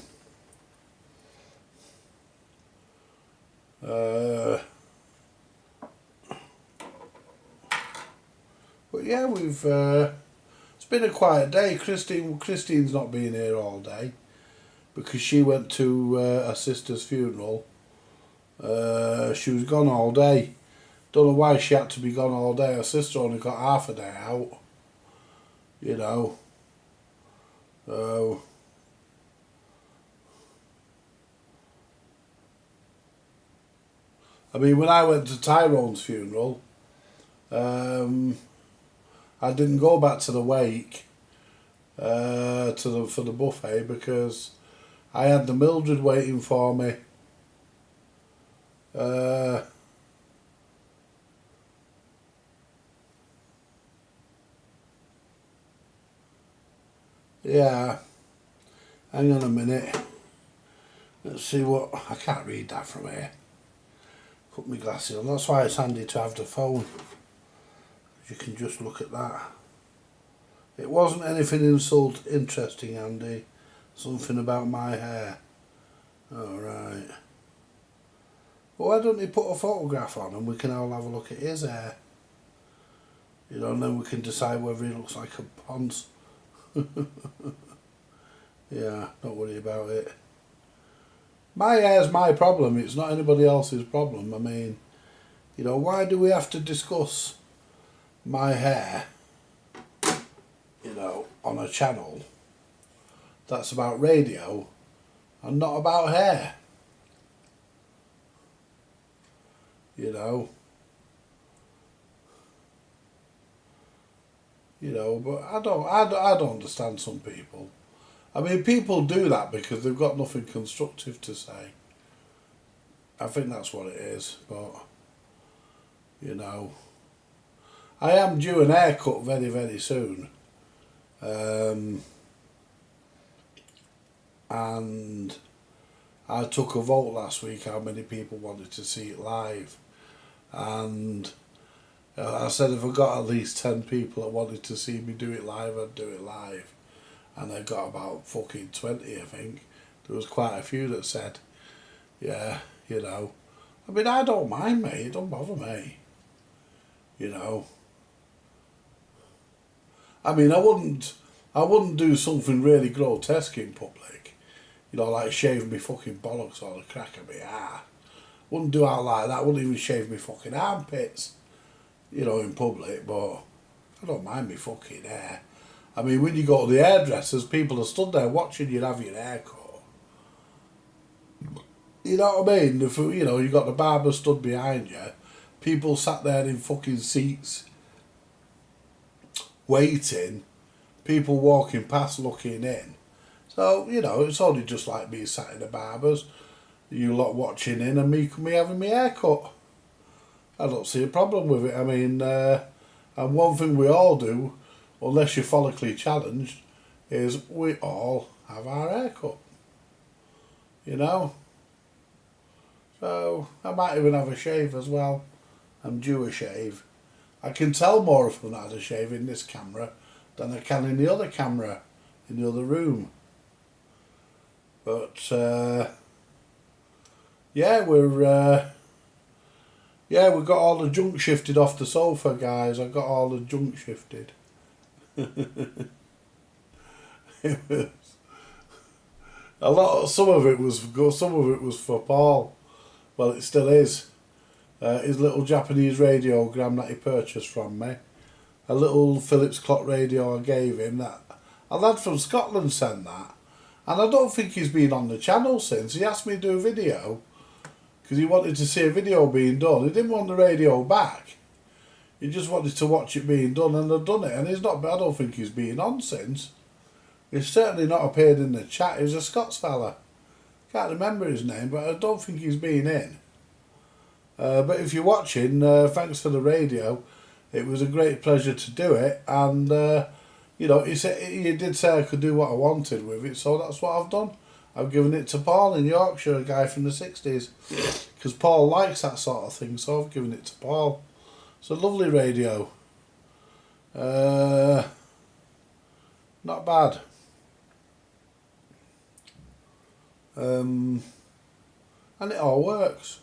yeah, we've it's been a quiet day. Christine's not been here all day because she went to her sister's funeral. She was gone all day. Don't know why she had to be gone all day. Her sister only got half a day out. You know. So I mean, when I went to Tyrone's funeral, I didn't go back to the wake for the buffet because I had the Mildred waiting for me. Yeah, hang on a minute. Let's see what... I can't read that from here. Put my glasses on. That's why it's handy to have the phone. You can just look at that. It wasn't anything interesting, Andy. Something about my hair. Alright. Well, why don't you put a photograph on and we can all have a look at his hair? You know, and then we can decide whether he looks like a ponce. Yeah, don't worry about it. My hair's my problem, it's not anybody else's problem. I mean, you know, why do we have to discuss my hair, you know, on a channel that's about radio and not about hair? You know? You know, but I don't understand some people. I mean, people do that because they've got nothing constructive to say. I think that's what it is, but, you know, I am due an haircut very, very soon. And I took a vote last week how many people wanted to see it live. And I said if I got at least 10 people that wanted to see me do it live, I'd do it live. And I got about fucking 20, I think. There was quite a few that said, yeah, you know. I mean, I don't mind, mate. It don't bother me. You know. I mean, I wouldn't do something really grotesque in public. You know, like shave me fucking bollocks or the crack of me hair. Wouldn't do out like that. Wouldn't even shave me fucking armpits. You know, in public, but I don't mind me fucking hair. I mean, when you go to the hairdressers, people are stood there watching you have your hair cut. You know what I mean? If, you know, you got the barber stood behind you, people sat there in fucking seats, waiting, people walking past looking in. So, you know, it's only just like me sat in the barber's, you lot watching in and me having my hair cut. I don't see a problem with it. I mean, and one thing we all do, unless you're follically challenged, is we all have our hair cut. You know? So, I might even have a shave as well. I'm due a shave. I can tell more if I've not had a shave in this camera than I can in the other camera, in the other room. But, yeah, yeah, we got all the junk shifted off the sofa, guys. I got all the junk shifted. Some of it was for Paul. Well, it still is. His little Japanese radiogram that he purchased from me. A little Philips clock radio I gave him. That a lad from Scotland sent that. And I don't think he's been on the channel since. He asked me to do a video because he wanted to see a video being done. He didn't want the radio back. He just wanted to watch it being done, and I've done it. And he's not. I don't think he's been on since. He's certainly not appeared in the chat. He was a Scots fella. Can't remember his name, but I don't think he's been in. But if you're watching, thanks for the radio. It was a great pleasure to do it, and you know, he did say I could do what I wanted with it, so that's what I've done. I've given it to Paul in Yorkshire, a guy from the 60s, because Paul likes that sort of thing, so I've given it to Paul. It's a lovely radio. Not bad. And it all works.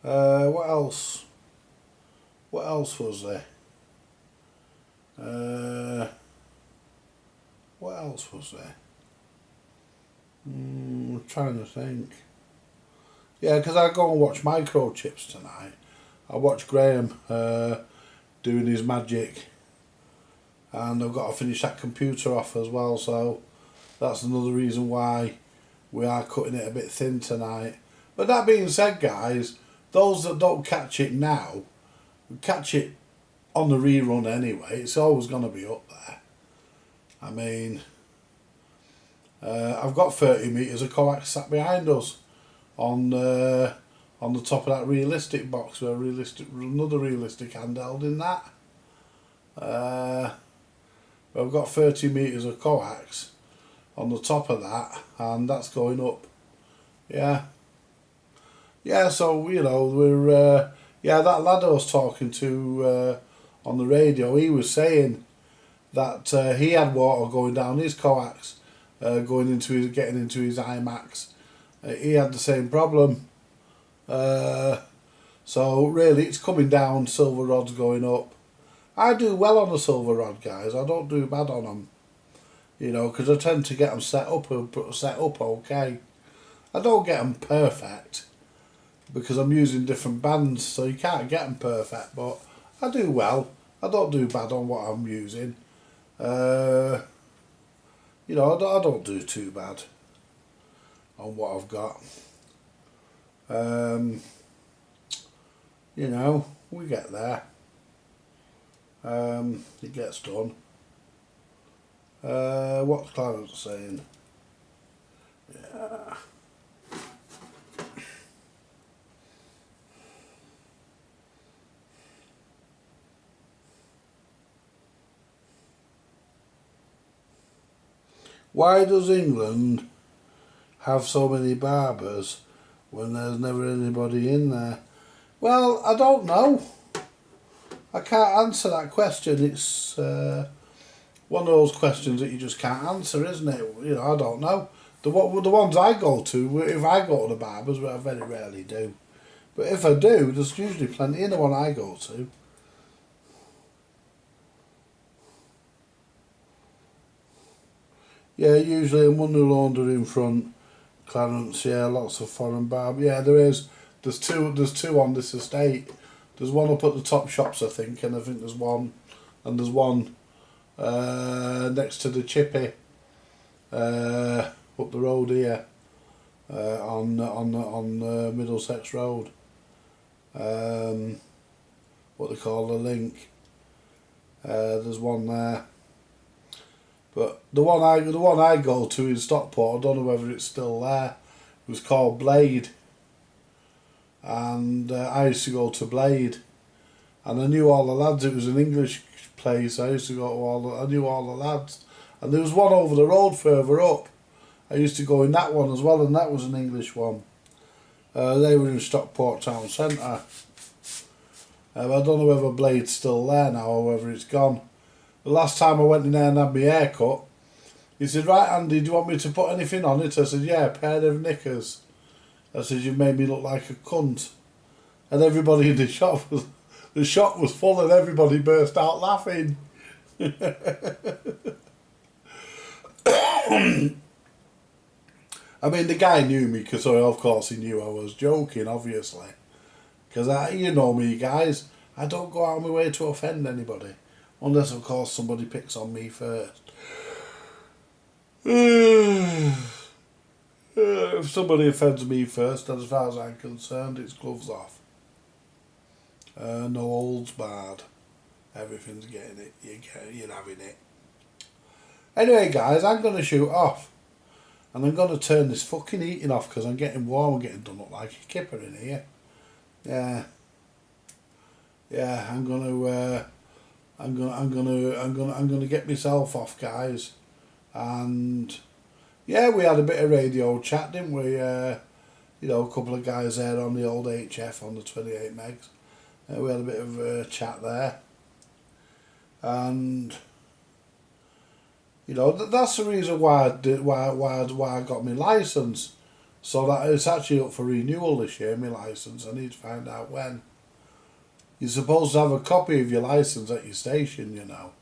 What else? What else was there? What else was there? I'm trying to think. Yeah, because I go and watch Microchips tonight. I watch Graham doing his magic, and I've got to finish that computer off as well, so that's another reason why we are cutting it a bit thin tonight. But that being said, guys, those that don't catch it now, catch it on the rerun anyway. It's always going to be up there. I mean, I've got 30 metres of coax sat behind us on the top of that realistic box, where another realistic handheld in that. I've got 30 metres of coax on the top of that, and that's going up. Yeah, so you know, we're that lad I was talking to on the radio, he was saying that he had water going down his coax, getting into his iMacs. He had the same problem. So really, it's coming down. Silver rod's going up. I do well on a silver rod, guys. I don't do bad on them, you know, because I tend to get them set up okay. I don't get them perfect because I'm using different bands, so you can't get them perfect. But I do well. I don't do bad on what I'm using. You know, I don't do too bad on what I've got. You know, we get there. It gets done. What's Clarence saying? Yeah. Why does England have so many barbers when there's never anybody in there? Well, I don't know. I can't answer that question. It's one of those questions that you just can't answer, isn't it? You know, I don't know. The ones I go to, if I go to the barbers, which I very rarely do, but if I do, there's usually plenty in the one I go to. Yeah, usually a money launderer in front, Clarence. Yeah, lots of foreign barb. Yeah, there is. There's two on this estate. There's one up at the top shops, I think, and I think there's one next to the Chippy up the road here on Middlesex Road. What they call the Link. There's one there. But the one I go to in Stockport, I don't know whether it's still there. It was called Blade, and I used to go to Blade, and I knew all the lads. It was an English place. I used to go to I knew all the lads, and there was one over the road further up. I used to go in that one as well, and that was an English one. They were in Stockport town centre. I don't know whether Blade's still there now or whether it's gone. The last time I went in there and had my hair cut, he said, "Right, Andy, do you want me to put anything on it?" I said, "Yeah, a pair of knickers." I said, "You've made me look like a cunt." And everybody in the shop was full, and everybody burst out laughing. I mean, the guy knew me, because of course he knew I was joking, obviously. Because you know me, guys, I don't go out of my way to offend anybody. Unless, of course, somebody picks on me first. If somebody offends me first, as far as I'm concerned, it's gloves off. No holds barred. Everything's getting it. You're having it. Anyway, guys, I'm going to shoot off. And I'm going to turn this fucking heating off because I'm getting warm. I'm getting done up like a kipper in here. Yeah. Yeah, I'm gonna get myself off, guys. And yeah, we had a bit of radio chat, didn't we? You know, a couple of guys there on the old HF on the 28 megs. We had a bit of a chat there, and you know that's the reason why I got my license, so that it's actually up for renewal this year. My license, I need to find out when. You're supposed to have a copy of your license at your station, you know.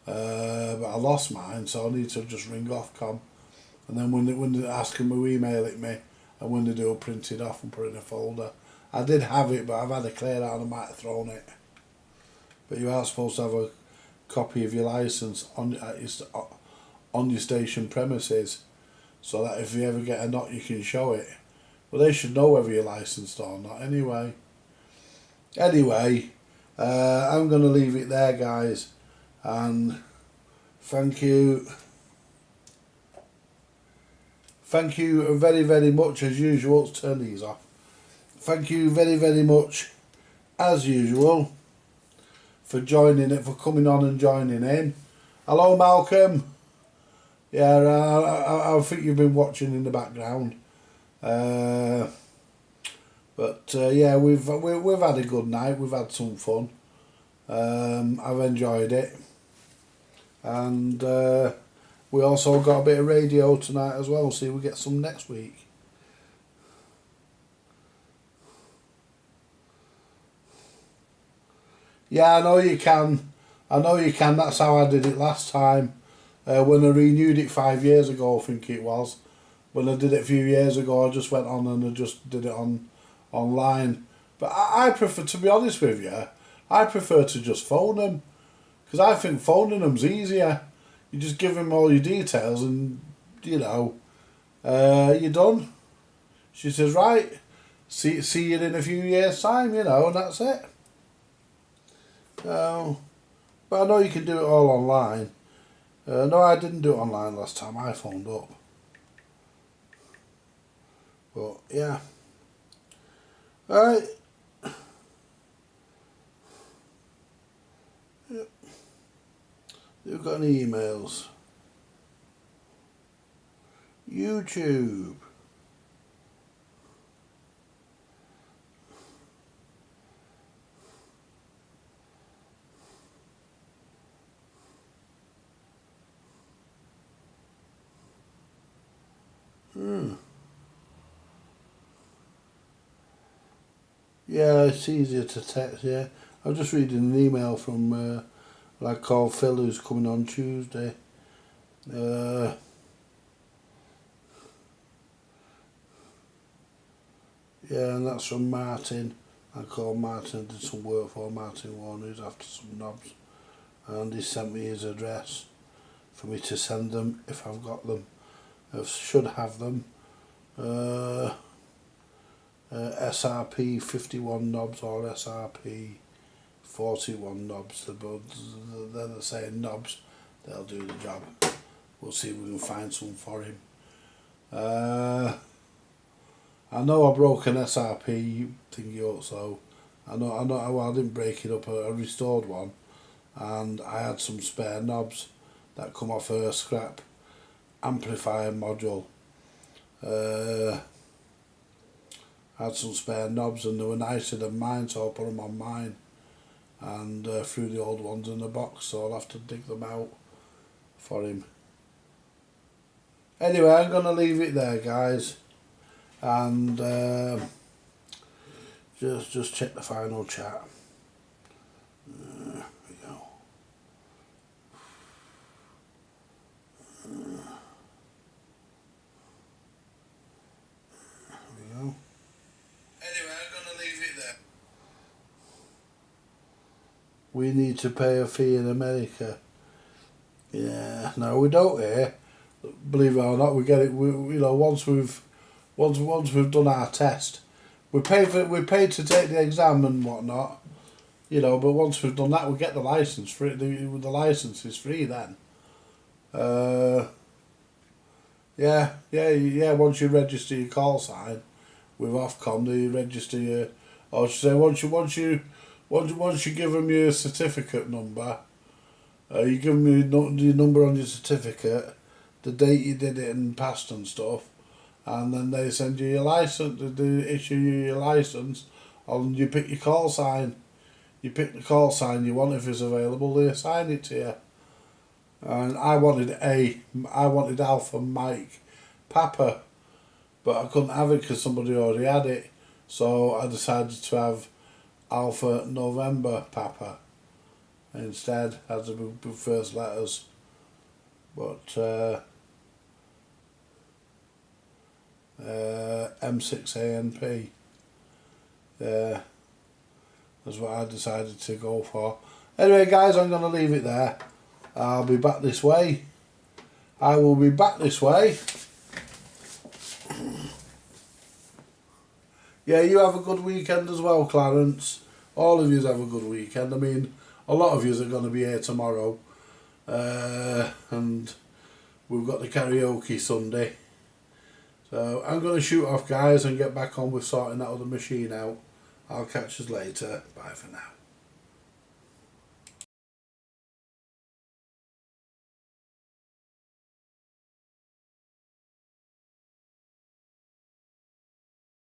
But I lost mine, so I need to just ring Ofcom, and then when they ask them to email it me, and when they do, I'll print it off and put it in a folder. I did have it, but I've had it cleared out and I might have thrown it. But you are supposed to have a copy of your license on your station premises, so that if you ever get a knock, you can show it. But they should know whether you're licensed or not anyway. Anyway, I'm going to leave it there, guys, and thank you very, very much as usual. Let's turn these off. Thank you very, very much as usual for joining it, for coming on and joining in. Hello, Malcolm. Yeah, I think you've been watching in the background. But yeah, we've had a good night. We've had some fun. I've enjoyed it, and we also got a bit of radio tonight as well. See, we get some next week. Yeah, I know you can. That's how I did it last time. When I renewed it 5 years ago, I think it was. When I did it a few years ago, I just went on and I just did it online. But I prefer, to be honest with you, I prefer to just phone them. Because I think phoning them's easier. You just give them all your details and, you know, you're done. She says, right, see you in a few years' time, you know, and that's it. So, but I know you can do it all online. No, I didn't do it online last time. I phoned up. But, yeah. Alright. Yep. You've got any emails? YouTube. Yeah, it's easier to text, yeah. I'm just reading an email from a lad called Phil who's coming on Tuesday. Yeah, and that's from Martin. I called Martin, did some work for Martin Warner, who's after some knobs. And he sent me his address for me to send them if I've got them. I should have them. SRP 51 knobs or SRP 41 knobs. They're the same knobs. They'll do the job. We'll see if we can find some for him. I know I broke an SRP thingy up, so I know. Well, I didn't break it up. I restored one, and I had some spare knobs that come off a scrap amplifier module. I had some spare knobs and they were nicer than mine, so I put them on mine and threw the old ones in the box, so I'll have to dig them out for him. Anyway, I'm going to leave it there, guys, and just check the final chat. There we go. Anyway, I'm going to leave it there. We need to pay a fee in America. Yeah, no, we don't here. believe it or not, we get it. You know, once we've done our test, we pay to take the exam and whatnot. You know, but once we've done that, we get the license free. The license is free then. Yeah. Once you register your call sign with Ofcom, they register your. Or should I say, once you give them your certificate number, you give them your number on your certificate, the date you did it and passed and stuff, and then they send you your license. They issue you your license, and you pick your call sign. You pick the call sign you want if it's available. They assign it to you. And I wanted Alpha Mike Papa, but I couldn't have it because somebody already had it. So I decided to have Alpha November Papa instead as the first letters. But M6ANP. Yeah, that's what I decided to go for. Anyway, guys, I'm going to leave it there. I'll be back this way. I will be back this way. Yeah, you have a good weekend as well, Clarence. All of you have a good weekend. I mean, a lot of you are going to be here tomorrow. And we've got the karaoke Sunday. So I'm going to shoot off, guys, and get back on with sorting that other machine out. I'll catch us later. Bye for now.